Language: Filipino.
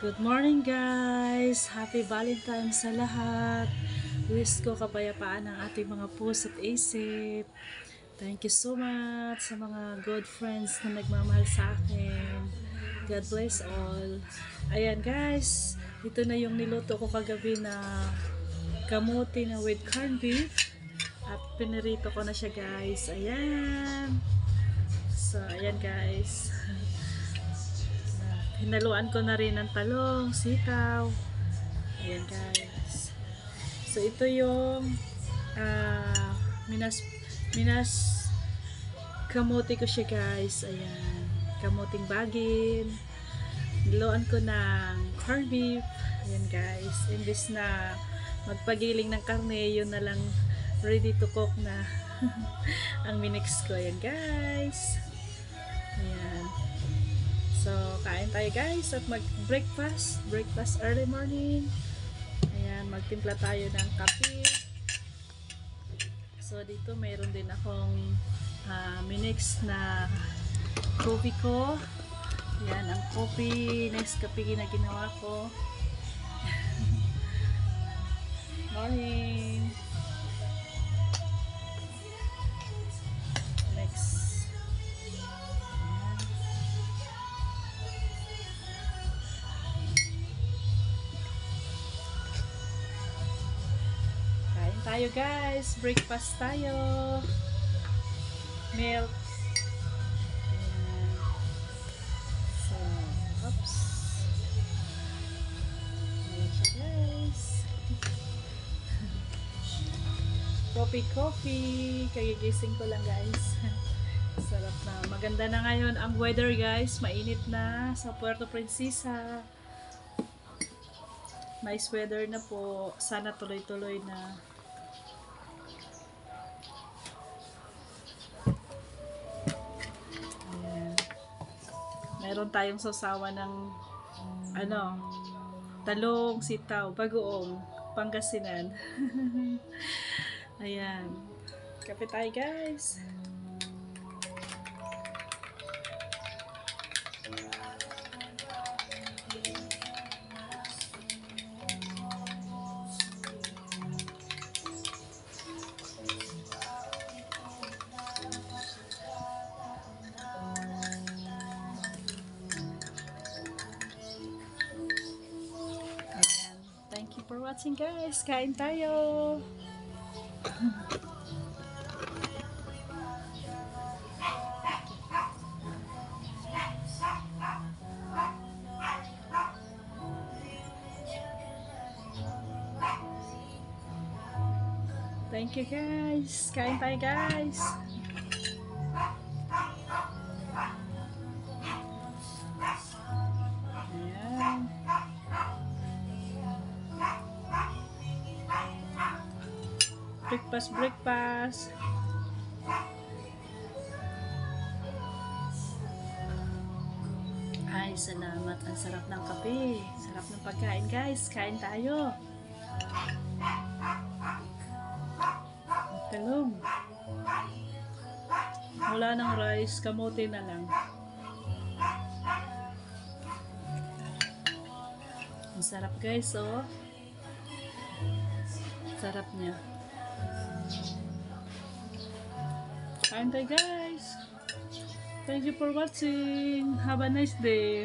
Good morning guys! Happy Valentine's sa lahat! Wish ko kapayapaan ang ating mga puso at isip. Thank you so much sa mga good friends na nagmamahal sa akin. God bless all. Ayan guys, ito na yung niluto ko kagabi na kamuti na with corned beef. At pinirito ko na siya guys. Ayan. So, ayan guys. Hinaluan ko na rin ng talong, sitaw. Ayan guys. So ito yung minas kamuti ko siya guys. Ayan. Kamuting bagin. Niluan ko ng corned beef. Ayan guys. Imbis na magpagiling ng karne, yun na lang ready to cook na ang minix ko. Ayan guys. Ayan. So, kain tayo guys at mag-breakfast. Breakfast early morning. Ayan, magtimpla tayo ng kape. So, dito mayroon din akong minix na coffee ko. Ayan, ang coffee, next kape na ginawa ko. Morning. Next. Tayo guys, breakfast tayo. Milk. Ayan. So, oops. Ayan siya guys. Coffee. Kagigising ko lang guys. Sarap na. Maganda na ngayon ang weather guys. Mainit na sa Puerto Princesa. Nice weather na po. Sana tuloy-tuloy na. Meron tayong sasawa ng talong, sitaw, bagoong, Pangasinan. Ayan. Kape tayo guys. Thank you for watching guys. Kain tayo. Thank you guys. Kain tayo guys. Ayan. Breakfast. Ay, salamat. Ang sarap ng kape. Sarap ng pagkain, guys. Kain tayo. Talong. Wala ng rice. Kamote na lang. Ang sarap, guys, oh. Sarap niya. Kain tayo guys. Thank you for watching. Have a nice day.